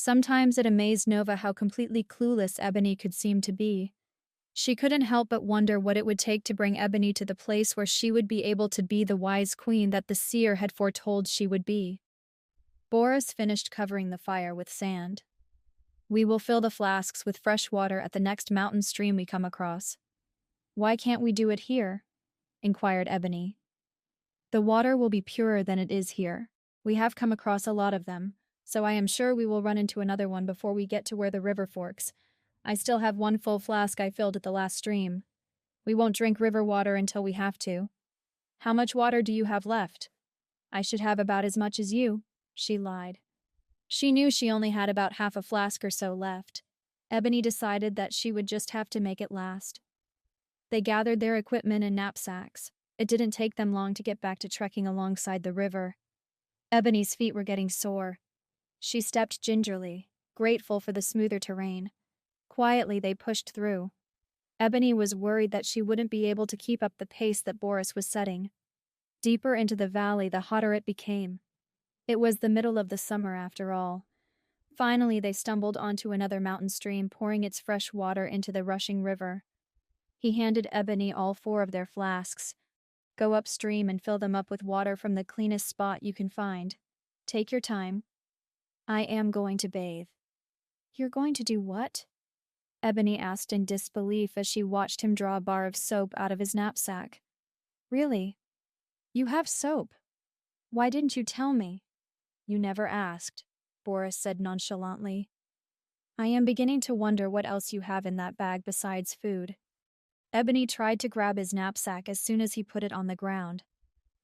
Sometimes it amazed Nova how completely clueless Ebony could seem to be. She couldn't help but wonder what it would take to bring Ebony to the place where she would be able to be the wise queen that the seer had foretold she would be. Boris finished covering the fire with sand. "We will fill the flasks with fresh water at the next mountain stream we come across." "Why can't we do it here?" inquired Ebony. "The water will be purer than it is here. We have come across a lot of them, so I am sure we will run into another one before we get to where the river forks. I still have one full flask I filled at the last stream. We won't drink river water until we have to." "How much water do you have left?" "I should have about as much as you," she lied. She knew she only had about half a flask or so left. Ebony decided that she would just have to make it last. They gathered their equipment in knapsacks. It didn't take them long to get back to trekking alongside the river. Ebony's feet were getting sore. She stepped gingerly, grateful for the smoother terrain. Quietly, they pushed through. Ebony was worried that she wouldn't be able to keep up the pace that Boris was setting. Deeper into the valley, the hotter it became. It was the middle of the summer, after all. Finally, they stumbled onto another mountain stream, pouring its fresh water into the rushing river. He handed Ebony all 4 of their flasks. "Go upstream and fill them up with water from the cleanest spot you can find. Take your time." "I am going to bathe." "You're going to do what?" Ebony asked in disbelief as she watched him draw a bar of soap out of his knapsack. "Really? You have soap? Why didn't you tell me?" "You never asked," Boris said nonchalantly. "I am beginning to wonder what else you have in that bag besides food." Ebony tried to grab his knapsack as soon as he put it on the ground.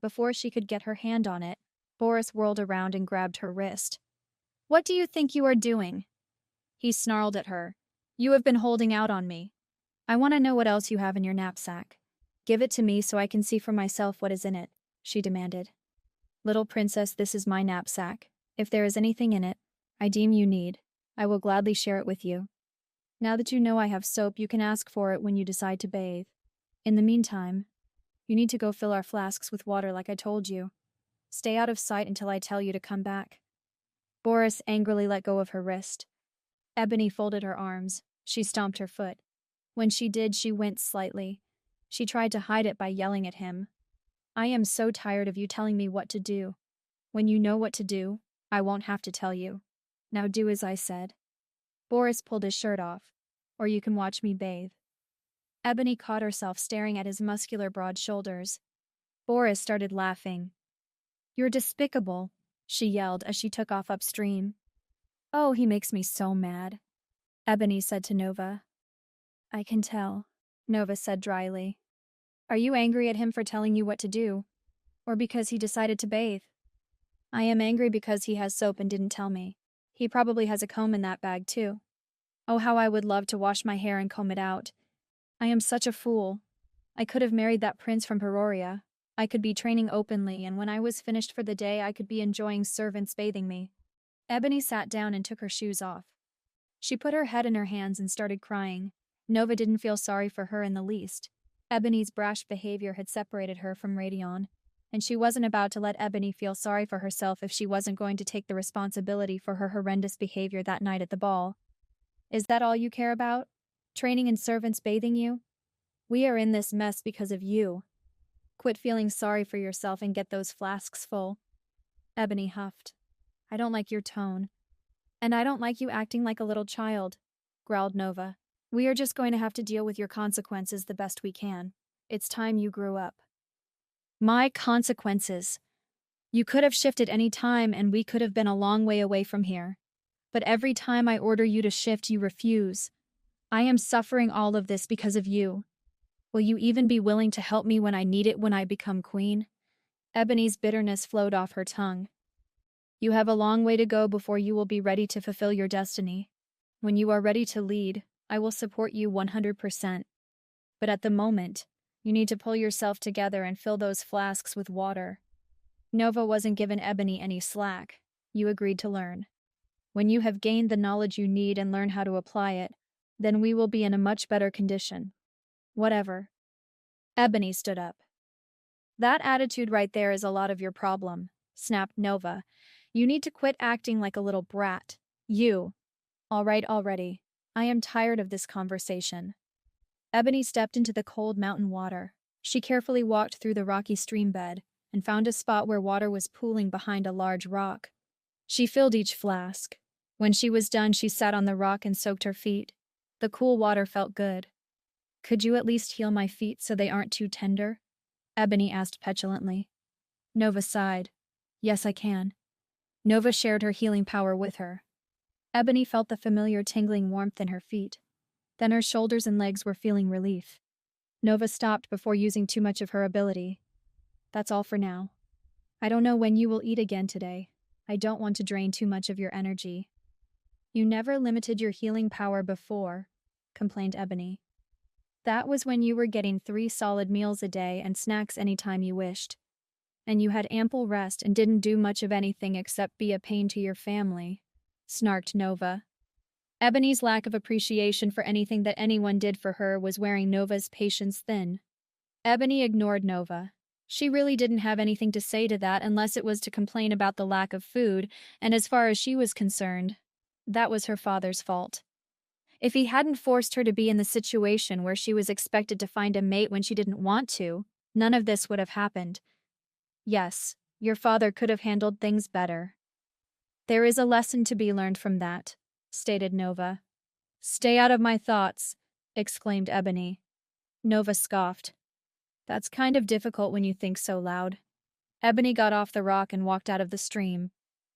Before she could get her hand on it, Boris whirled around and grabbed her wrist. "What do you think you are doing?" He snarled at her. "You have been holding out on me. I want to know what else you have in your knapsack. Give it to me so I can see for myself what is in it," she demanded. "Little princess, this is my knapsack. If there is anything in it I deem you need, I will gladly share it with you. Now that you know I have soap, you can ask for it when you decide to bathe. In the meantime, you need to go fill our flasks with water like I told you. Stay out of sight until I tell you to come back." Boris angrily let go of her wrist. Ebony folded her arms. She stomped her foot. When she did, she winced slightly. She tried to hide it by yelling at him. "I am so tired of you telling me what to do. When you know what to do, I won't have to tell you. Now do as I said." Boris pulled his shirt off. "Or you can watch me bathe." Ebony caught herself staring at his muscular broad shoulders. Boris started laughing. "You're despicable," she yelled as she took off upstream. "Oh, he makes me so mad," Ebony said to Nova. "I can tell," Nova said dryly. "Are you angry at him for telling you what to do? Or because he decided to bathe?" "I am angry because he has soap and didn't tell me. He probably has a comb in that bag, too. Oh, how I would love to wash my hair and comb it out. I am such a fool. I could have married that prince from Peroria. I could be training openly, and when I was finished for the day, I could be enjoying servants bathing me." Ebony sat down and took her shoes off. She put her head in her hands and started crying. Nova didn't feel sorry for her in the least. Ebony's brash behavior had separated her from Radion, and she wasn't about to let Ebony feel sorry for herself if she wasn't going to take the responsibility for her horrendous behavior that night at the ball. "Is that all you care about? Training and servants bathing you? We are in this mess because of you. Quit feeling sorry for yourself and get those flasks full." Ebony huffed. "I don't like your tone. And I don't like you acting like a little child," growled Nova. "We are just going to have to deal with your consequences the best we can. It's time you grew up." "My consequences? You could have shifted any time and we could have been a long way away from here. But every time I order you to shift, you refuse. I am suffering all of this because of you. Will you even be willing to help me when I need it when I become queen?" Ebony's bitterness flowed off her tongue. "You have a long way to go before you will be ready to fulfill your destiny. When you are ready to lead, I will support you 100%. But at the moment, you need to pull yourself together and fill those flasks with water." Nova wasn't giving Ebony any slack. "You agreed to learn. When you have gained the knowledge you need and learn how to apply it, then we will be in a much better condition. Whatever." Ebony stood up. "That attitude right there is a lot of your problem," snapped Nova. "You need to quit acting like a little brat. You. All right already. I am tired of this conversation. Ebony stepped into the cold mountain water. She carefully walked through the rocky stream bed and found a spot where water was pooling behind a large rock. She filled each flask. When she was done, she sat on the rock and soaked her feet. The cool water felt good. Could you at least heal my feet so they aren't too tender? Ebony asked petulantly. Nova sighed. Yes, I can. Nova shared her healing power with her. Ebony felt the familiar tingling warmth in her feet. Then her shoulders and legs were feeling relief. Nova stopped before using too much of her ability. That's all for now. I don't know when you will eat again today. I don't want to drain too much of your energy. You never limited your healing power before, complained Ebony. That was when you were getting 3 solid meals a day and snacks anytime you wished. And you had ample rest and didn't do much of anything except be a pain to your family, snarked Nova. Ebony's lack of appreciation for anything that anyone did for her was wearing Nova's patience thin. Ebony ignored Nova. She really didn't have anything to say to that unless it was to complain about the lack of food, and as far as she was concerned, that was her father's fault. If he hadn't forced her to be in the situation where she was expected to find a mate when she didn't want to, none of this would have happened. Yes, your father could have handled things better. There is a lesson to be learned from that, stated Nova. Stay out of my thoughts, exclaimed Ebony. Nova scoffed. That's kind of difficult when you think so loud. Ebony got off the rock and walked out of the stream.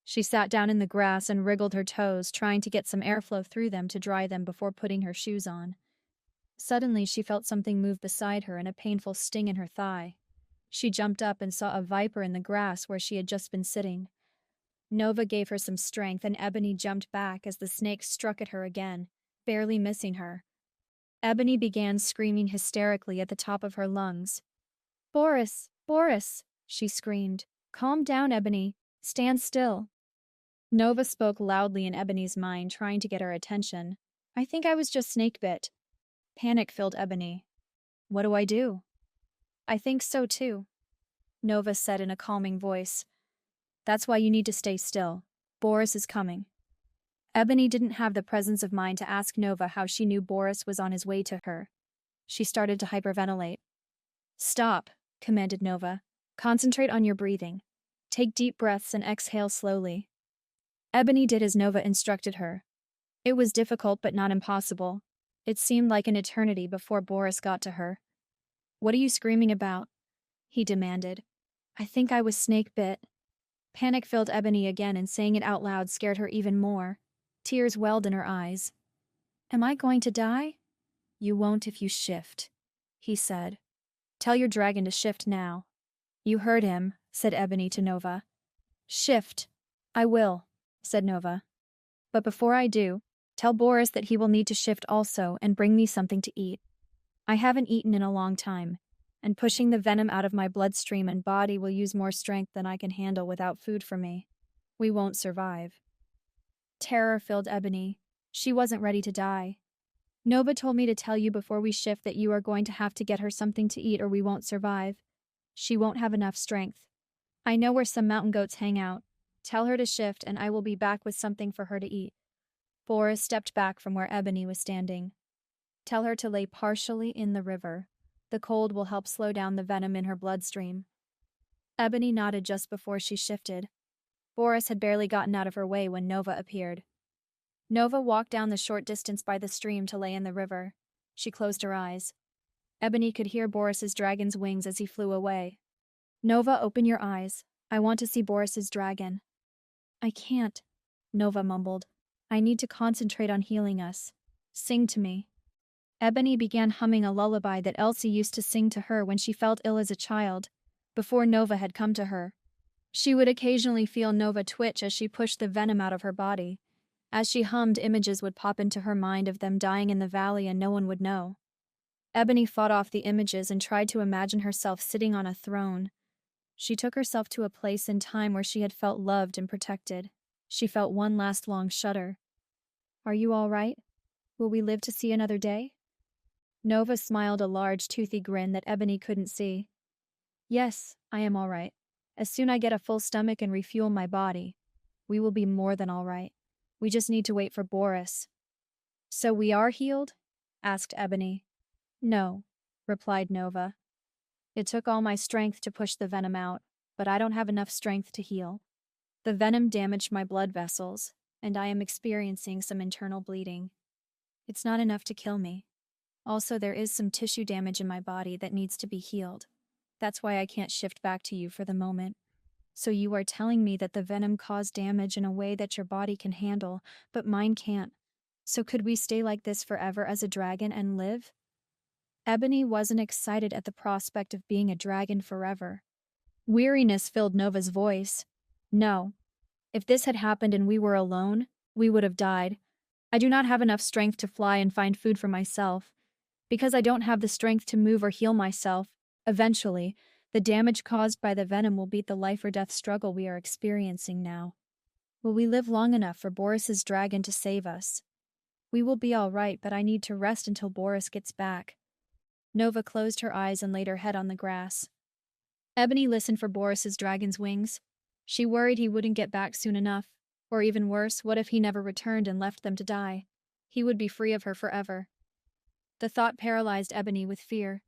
She sat down in the grass and wriggled her toes, trying to get some airflow through them to dry them before putting her shoes on. Suddenly, she felt something move beside her and a painful sting in her thigh. She jumped up and saw a viper in the grass where she had just been sitting. Nova gave her some strength and Ebony jumped back as the snake struck at her again, barely missing her. Ebony began screaming hysterically at the top of her lungs. Boris! Boris! She screamed. Calm down, Ebony. Stand still. Nova spoke loudly in Ebony's mind, trying to get her attention. I think I was just snake bit. Panic filled Ebony. What do I do? I think so too, Nova said in a calming voice. That's why you need to stay still. Boris is coming. Ebony didn't have the presence of mind to ask Nova how she knew Boris was on his way to her. She started to hyperventilate. Stop, commanded Nova. Concentrate on your breathing. Take deep breaths and exhale slowly. Ebony did as Nova instructed her. It was difficult but not impossible. It seemed like an eternity before Boris got to her. What are you screaming about? He demanded. I think I was snake bit. Panic filled Ebony again, and saying it out loud scared her even more. Tears welled in her eyes. Am I going to die? You won't if you shift, he said. Tell your dragon to shift now. You heard him, said Ebony to Nova. Shift. I will, said Nova. But before I do, tell Boris that he will need to shift also and bring me something to eat. I haven't eaten in a long time, and pushing the venom out of my bloodstream and body will use more strength than I can handle without food for me. We won't survive. Terror filled Ebony. She wasn't ready to die. Nova told me to tell you before we shift that you are going to have to get her something to eat or we won't survive. She won't have enough strength. I know where some mountain goats hang out. Tell her to shift and I will be back with something for her to eat. Boris stepped back from where Ebony was standing. Tell her to lay partially in the river. The cold will help slow down the venom in her bloodstream. Ebony nodded just before she shifted. Boris had barely gotten out of her way when Nova appeared. Nova walked down the short distance by the stream to lay in the river. She closed her eyes. Ebony could hear Boris's dragon's wings as he flew away. Nova, open your eyes. I want to see Boris's dragon. I can't, Nova mumbled. I need to concentrate on healing us. Sing to me. Ebony began humming a lullaby that Elsie used to sing to her when she felt ill as a child, before Nova had come to her. She would occasionally feel Nova twitch as she pushed the venom out of her body. As she hummed, images would pop into her mind of them dying in the valley and no one would know. Ebony fought off the images and tried to imagine herself sitting on a throne. She took herself to a place in time where she had felt loved and protected. She felt one last long shudder. Are you all right? Will we live to see another day? Nova smiled a large, toothy grin that Ebony couldn't see. Yes, I am all right. As soon as I get a full stomach and refuel my body, we will be more than all right. We just need to wait for Boris. So we are healed? Asked Ebony. No, replied Nova. It took all my strength to push the venom out, but I don't have enough strength to heal. The venom damaged my blood vessels, and I am experiencing some internal bleeding. It's not enough to kill me. Also, there is some tissue damage in my body that needs to be healed. That's why I can't shift back to you for the moment. So you are telling me that the venom caused damage in a way that your body can handle, but mine can't. So could we stay like this forever as a dragon and live? Ebony wasn't excited at the prospect of being a dragon forever. Weariness filled Nova's voice. No. If this had happened and we were alone, we would have died. I do not have enough strength to fly and find food for myself. Because I don't have the strength to move or heal myself, eventually, the damage caused by the venom will beat the life or death struggle we are experiencing now. Will we live long enough for Boris's dragon to save us? We will be all right, but I need to rest until Boris gets back. Nova closed her eyes and laid her head on the grass. Ebony listened for Boris's dragon's wings. She worried he wouldn't get back soon enough. Or even worse, what if he never returned and left them to die? He would be free of her forever. The thought paralyzed Ebony with fear.